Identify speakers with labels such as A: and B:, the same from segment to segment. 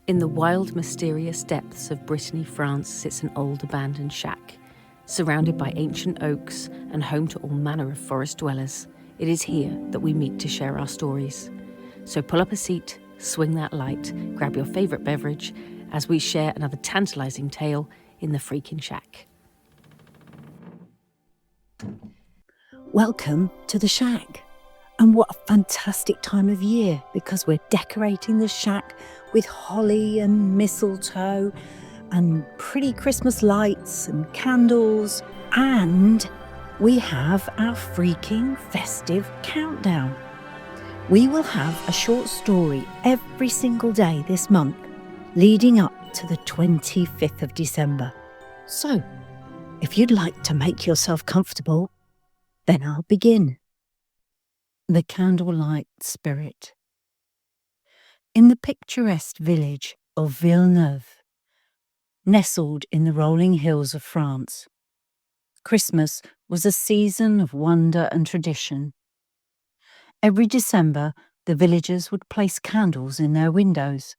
A: In the wild, mysterious depths of Brittany, France, sits an old abandoned shack. Surrounded by ancient oaks and home to all manner of forest dwellers, it is here that we meet to share our stories. So pull up a seat, swing that light, grab your favourite beverage as we share another tantalising tale in the Freakin Shack.
B: Welcome to the shack. And what a fantastic time of year, because we're decorating the shack with holly and mistletoe and pretty Christmas lights and candles. And we have our Freakin Festive Countdown. We will have a short story every single day this month, leading up to the 25th of December. So, if you'd like to make yourself comfortable, then I'll begin. The Candlelight Spirit. In the picturesque village of Villeneuve, nestled in the rolling hills of France, Christmas was a season of wonder and tradition. Every December, the villagers would place candles in their windows,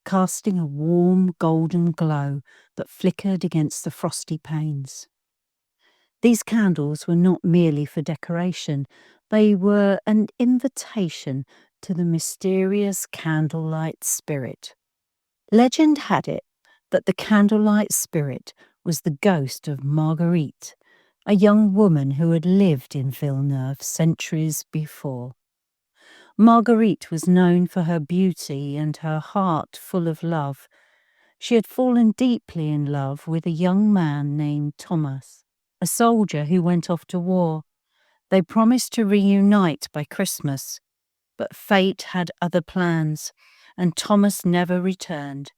B: casting a warm golden glow that flickered against the frosty panes. These candles were not merely for decoration, they were an invitation to the mysterious candlelight spirit. Legend had it that the candlelight spirit was the ghost of Marguerite, a young woman who had lived in Villeneuve centuries before. Marguerite was known for her beauty and her heart full of love. She had fallen deeply in love with a young man named Thomas, a soldier who went off to war. They promised to reunite by Christmas, but fate had other plans, and Thomas never returned,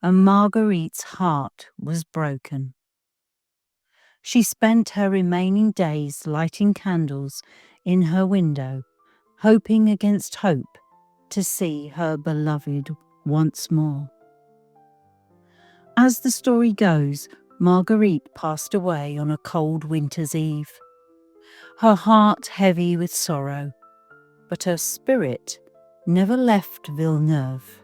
B: and Marguerite's heart was broken. She spent her remaining days lighting candles in her window, hoping against hope to see her beloved once more. As the story goes, Marguerite passed away on a cold winter's eve, her heart heavy with sorrow, but her spirit never left Villeneuve.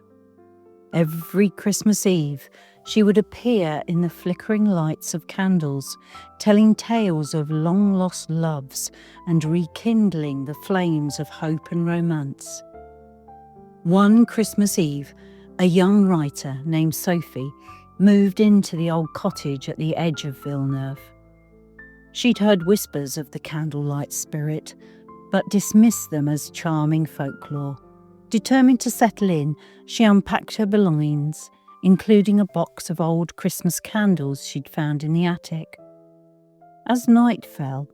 B: Every Christmas Eve, she would appear in the flickering lights of candles, telling tales of long-lost loves and rekindling the flames of hope and romance. One Christmas Eve, a young writer named Sophie moved into the old cottage at the edge of Villeneuve. She'd heard whispers of the candlelight spirit, but dismissed them as charming folklore. Determined to settle in, she unpacked her belongings, including a box of old Christmas candles she'd found in the attic. As night fell,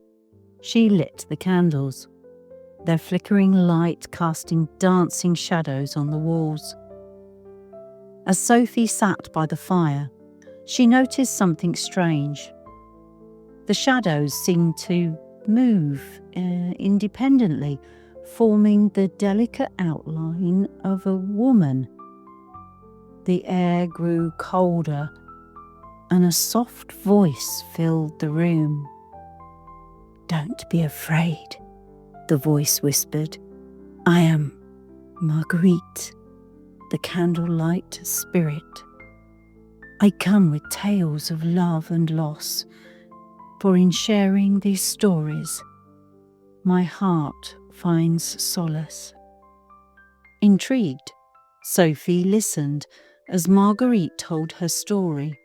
B: she lit the candles, their flickering light casting dancing shadows on the walls. As Sophie sat by the fire, she noticed something strange. The shadows seemed to move independently, forming the delicate outline of a woman. The air grew colder, and a soft voice filled the room. "Don't be afraid," the voice whispered. "I am Marguerite, the candlelight spirit. I come with tales of love and loss, for in sharing these stories, my heart finds solace." Intrigued, Sophie listened as Marguerite told her story.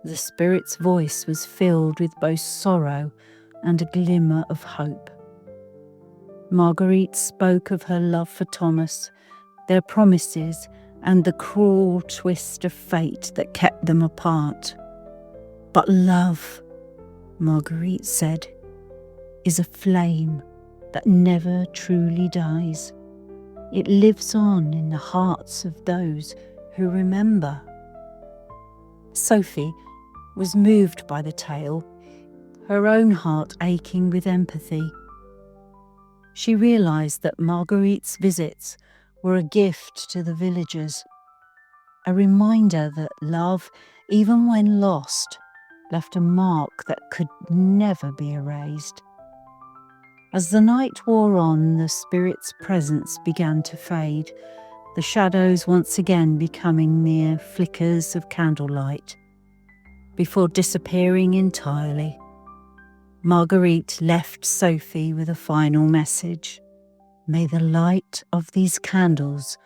B: The spirit's voice was filled with both sorrow and a glimmer of hope. Marguerite spoke of her love for Thomas, their promises, and the cruel twist of fate that kept them apart. "But love," Marguerite said, "is a flame that never truly dies. It lives on in the hearts of those who remember." Sophie was moved by the tale, her own heart aching with empathy. She realised that Marguerite's visits were a gift to the villagers, a reminder that love, even when lost, left a mark that could never be erased. As the night wore on, the spirit's presence began to fade, the shadows once again becoming mere flickers of candlelight, before disappearing entirely. Marguerite left Sophie with a final message. May the light of these candles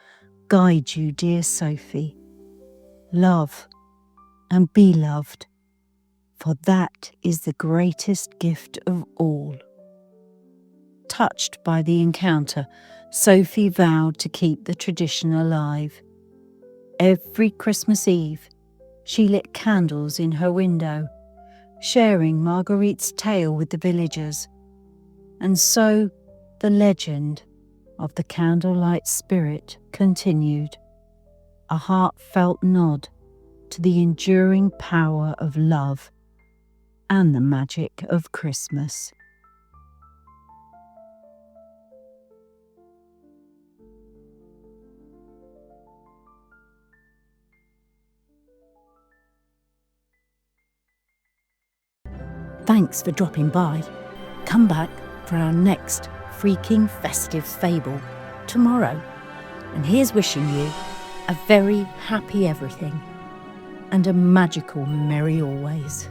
B: guide you, dear Sophie. Love and be loved, for that is the greatest gift of all. Touched by the encounter, Sophie vowed to keep the tradition alive. Every Christmas Eve, she lit candles in her window, sharing Marguerite's tale with the villagers. And so the legend of the candlelight spirit continued, a heartfelt nod to the enduring power of love and the magic of Christmas. Thanks for dropping by. Come back for our next Freakin Festive Fable tomorrow. And here's wishing you a very happy everything and a magical merry always.